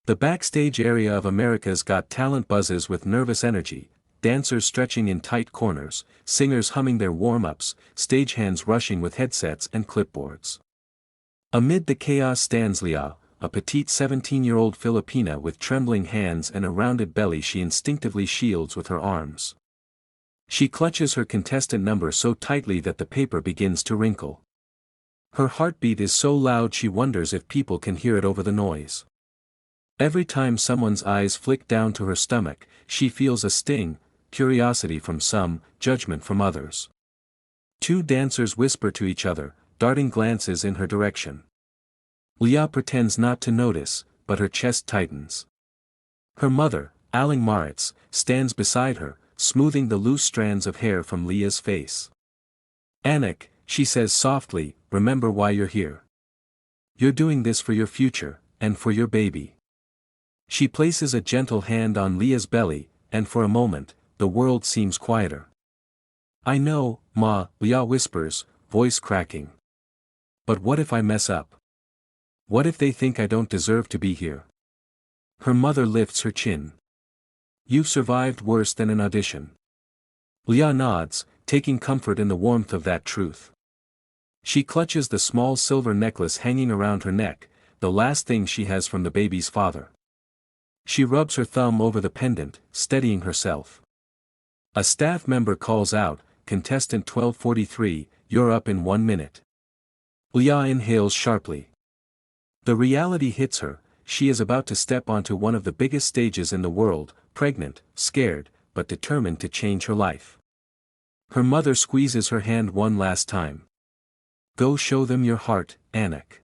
The backstage area of America's Got Talent buzzes with nervous energy, dancers stretching in tight corners, singers humming their warm-ups, stagehands rushing with headsets and clipboards. Amid the chaos stands Leah, a petite 17-year-old Filipina with trembling hands and a rounded belly she instinctively shields with her arms. She clutches her contestant number so tightly that the paper begins to wrinkle. Her heartbeat is so loud she wonders if people can hear it over the noise. Every time someone's eyes flick down to her stomach, she feels a sting, curiosity from some, judgment from others. Two dancers whisper to each other, darting glances in her direction. Leah pretends not to notice, but her chest tightens. Her mother, Aling Maritz, stands beside her, smoothing the loose strands of hair from Leah's face. "Anik," she says softly, "remember why you're here. You're doing this for your future, and for your baby." She places a gentle hand on Leah's belly, and for a moment, the world seems quieter. "I know, Ma," Leah whispers, voice cracking. "But what if I mess up? What if they think I don't deserve to be here?" Her mother lifts her chin. "You've survived worse than an audition." Leah nods, taking comfort in the warmth of that truth. She clutches the small silver necklace hanging around her neck, the last thing she has from the baby's father. She rubs her thumb over the pendant, steadying herself. A staff member calls out, "Contestant 1243, you're up in 1 minute." Leah inhales sharply. The reality hits her, she is about to step onto one of the biggest stages in the world, pregnant, scared, but determined to change her life. Her mother squeezes her hand one last time. "Go show them your heart, Anik."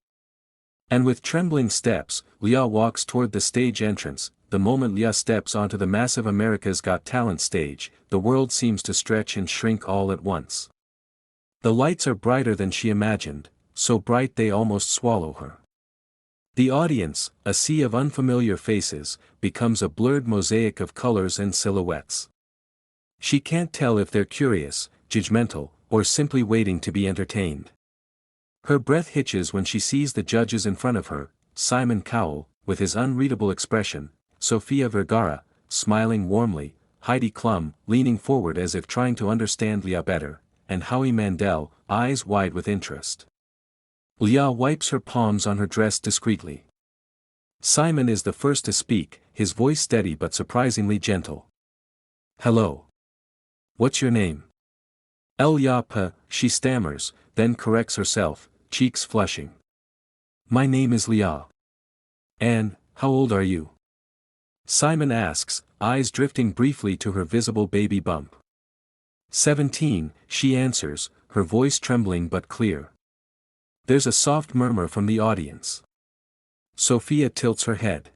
And with trembling steps, Leah walks toward the stage entrance. The moment Leah steps onto the massive America's Got Talent stage, the world seems to stretch and shrink all at once. The lights are brighter than she imagined, so bright they almost swallow her. The audience, a sea of unfamiliar faces, becomes a blurred mosaic of colors and silhouettes. She can't tell if they're curious, judgmental, or simply waiting to be entertained. Her breath hitches when she sees the judges in front of her, Simon Cowell, with his unreadable expression, Sofia Vergara, smiling warmly, Heidi Klum, leaning forward as if trying to understand Leah better, and Howie Mandel, eyes wide with interest. Leah wipes her palms on her dress discreetly. Simon is the first to speak, his voice steady but surprisingly gentle. "Hello. What's your name?" "Elyapa," she stammers, then corrects herself, cheeks flushing. "My name is Leah." "And, how old are you?" Simon asks, eyes drifting briefly to her visible baby bump. 17, she answers, her voice trembling but clear. There's a soft murmur from the audience. Sophia tilts her head.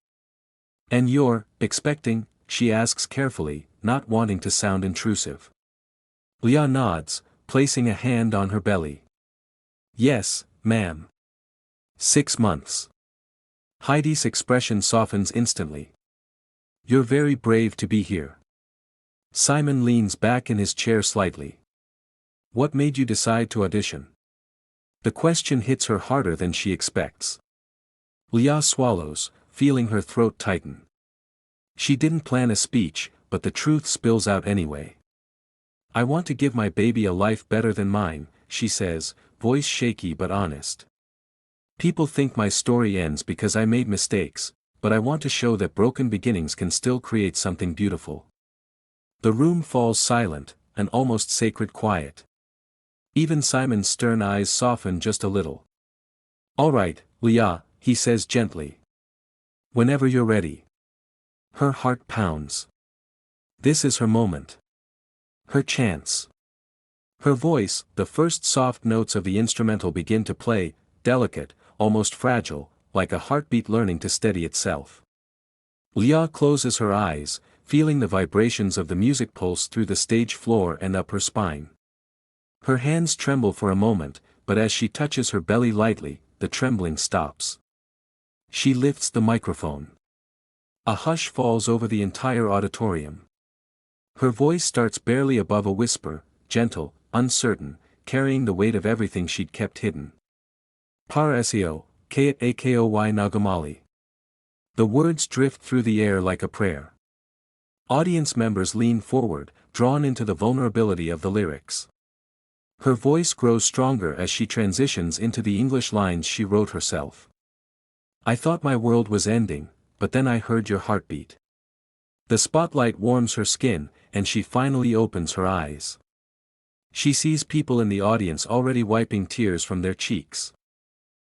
"And you're expecting?" she asks carefully, not wanting to sound intrusive. Leah nods, placing a hand on her belly. "Yes, ma'am." 6 months. Heidi's expression softens instantly. "You're very brave to be here." Simon leans back in his chair slightly. "What made you decide to audition?" The question hits her harder than she expects. Leah swallows, feeling her throat tighten. She didn't plan a speech, but the truth spills out anyway. "I want to give my baby a life better than mine," she says, voice shaky but honest. "People think my story ends because I made mistakes, but I want to show that broken beginnings can still create something beautiful." The room falls silent, an almost sacred quiet. Even Simon's stern eyes soften just a little. "All right, Leah," he says gently. "Whenever you're ready." Her heart pounds. This is her moment. Her chance. Her voice, the first soft notes of the instrumental begin to play, delicate, almost fragile, like a heartbeat learning to steady itself. Leah closes her eyes, feeling the vibrations of the music pulse through the stage floor and up her spine. Her hands tremble for a moment, but as she touches her belly lightly, the trembling stops. She lifts the microphone. A hush falls over the entire auditorium. Her voice starts barely above a whisper, gentle, uncertain, carrying the weight of everything she'd kept hidden. "Para SEO, Kate Akoy Nagamali." The words drift through the air like a prayer. Audience members lean forward, drawn into the vulnerability of the lyrics. Her voice grows stronger as she transitions into the English lines she wrote herself. I thought my world was ending, but then I heard your heartbeat. The spotlight warms her skin, and she finally opens her eyes. She sees people in the audience already wiping tears from their cheeks.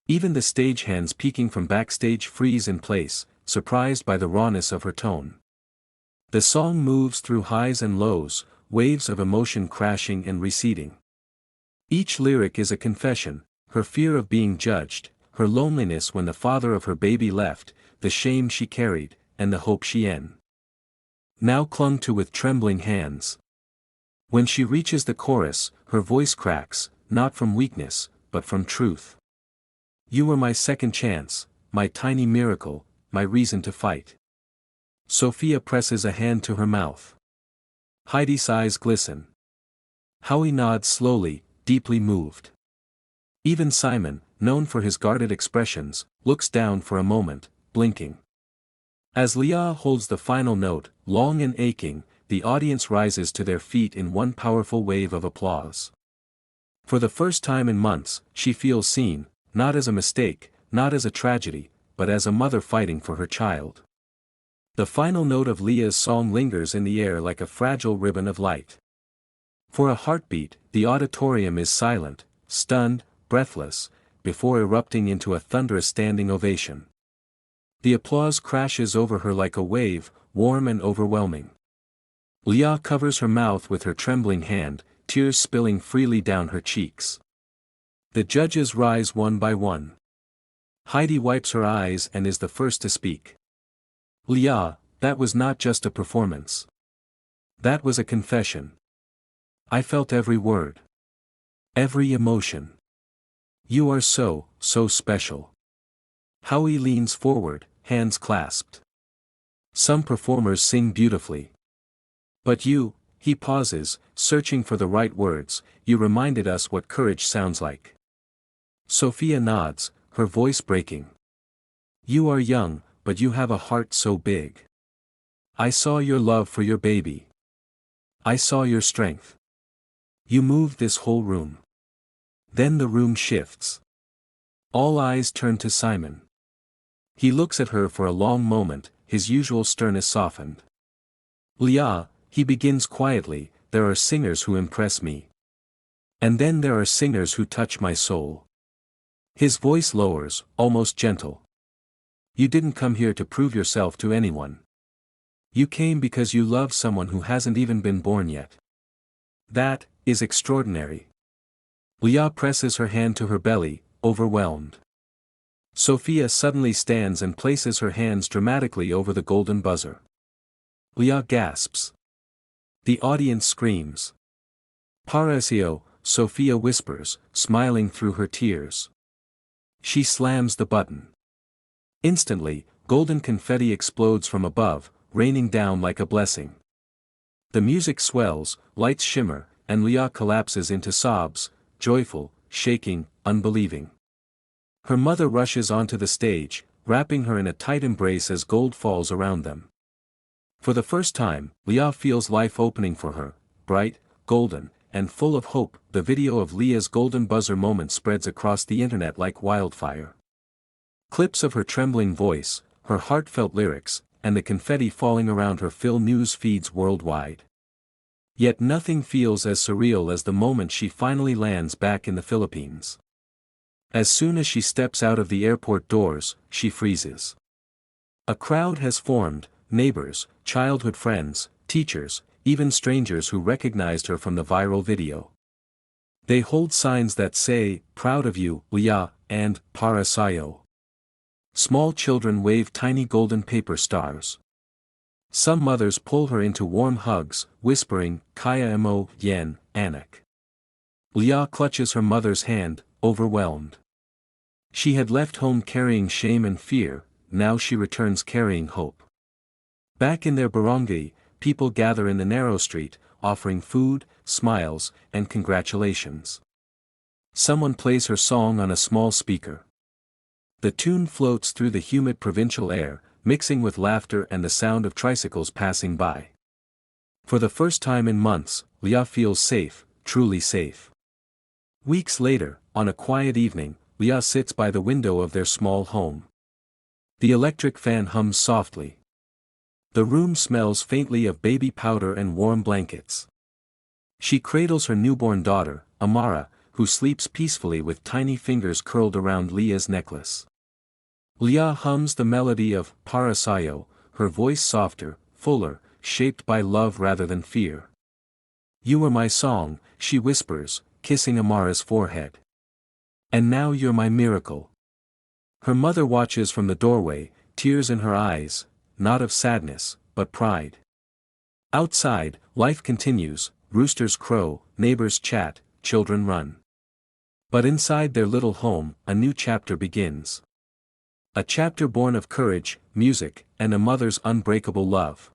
Even the stagehands peeking from backstage freeze in place, surprised by the rawness of her tone. The song moves through highs and lows, waves of emotion crashing and receding. Each lyric is a confession, her fear of being judged, her loneliness when the father of her baby left, the shame she carried, and the hope she now clung to with trembling hands. When she reaches the chorus, her voice cracks, not from weakness, but from truth. You were my second chance, my tiny miracle, my reason to fight. Sophia presses a hand to her mouth. Heidi's eyes glisten. Howie nods slowly, deeply moved. Even Simon, known for his guarded expressions, looks down for a moment, blinking. As Leah holds the final note, long and aching, the audience rises to their feet in one powerful wave of applause. For the first time in months, she feels seen, not as a mistake, not as a tragedy, but as a mother fighting for her child. The final note of Leah's song lingers in the air like a fragile ribbon of light. For a heartbeat, the auditorium is silent, stunned, breathless, before erupting into a thunderous standing ovation. The applause crashes over her like a wave, warm and overwhelming. Leah covers her mouth with her trembling hand, tears spilling freely down her cheeks. The judges rise one by one. Heidi wipes her eyes and is the first to speak. Leah, that was not just a performance. That was a confession. I felt every word. Every emotion. You are so special. Howie leans forward, hands clasped. Some performers sing beautifully. But you, he pauses, searching for the right words, you reminded us what courage sounds like. Sophia nods, her voice breaking. You are young, but you have a heart so big. I saw your love for your baby. I saw your strength. You moved this whole room. Then the room shifts. All eyes turn to Simon. He looks at her for a long moment, his usual sternness softened. Leah, he begins quietly, there are singers who impress me. And then there are singers who touch my soul. His voice lowers, almost gentle. You didn't come here to prove yourself to anyone. You came because you love someone who hasn't even been born yet. That is extraordinary. Leah presses her hand to her belly, overwhelmed. Sophia suddenly stands and places her hands dramatically over the golden buzzer. Leah gasps. The audience screams. Parasio, Sophia whispers, smiling through her tears. She slams the button. Instantly, golden confetti explodes from above, raining down like a blessing. The music swells, lights shimmer, and Leah collapses into sobs, joyful, shaking, unbelieving. Her mother rushes onto the stage, wrapping her in a tight embrace as gold falls around them. For the first time, Leah feels life opening for her, bright, golden, and full of hope. The video of Leah's golden buzzer moment spreads across the internet like wildfire. Clips of her trembling voice, her heartfelt lyrics, and the confetti falling around her fill news feeds worldwide. Yet nothing feels as surreal as the moment she finally lands back in the Philippines. As soon as she steps out of the airport doors, she freezes. A crowd has formed, neighbors, childhood friends, teachers, even strangers who recognized her from the viral video. They hold signs that say, "Proud of you, Leah," and "Para sa'yo." Small children wave tiny golden paper stars. Some mothers pull her into warm hugs, whispering, "Kaya mo, yan, anak." Leah clutches her mother's hand, overwhelmed. She had left home carrying shame and fear, now she returns carrying hope. Back in their barangay, people gather in the narrow street, offering food, smiles, and congratulations. Someone plays her song on a small speaker. The tune floats through the humid provincial air, mixing with laughter and the sound of tricycles passing by. For the first time in months, Leah feels safe, truly safe. Weeks later, on a quiet evening, Leah sits by the window of their small home. The electric fan hums softly. The room smells faintly of baby powder and warm blankets. She cradles her newborn daughter, Amara, who sleeps peacefully with tiny fingers curled around Leah's necklace. Leah hums the melody of Para Sayo, her voice softer, fuller, shaped by love rather than fear. You are my song, she whispers, kissing Amara's forehead. And now you're my miracle. Her mother watches from the doorway, tears in her eyes, not of sadness, but pride. Outside, life continues, roosters crow, neighbors chat, children run. But inside their little home, a new chapter begins. A chapter born of courage, music, and a mother's unbreakable love.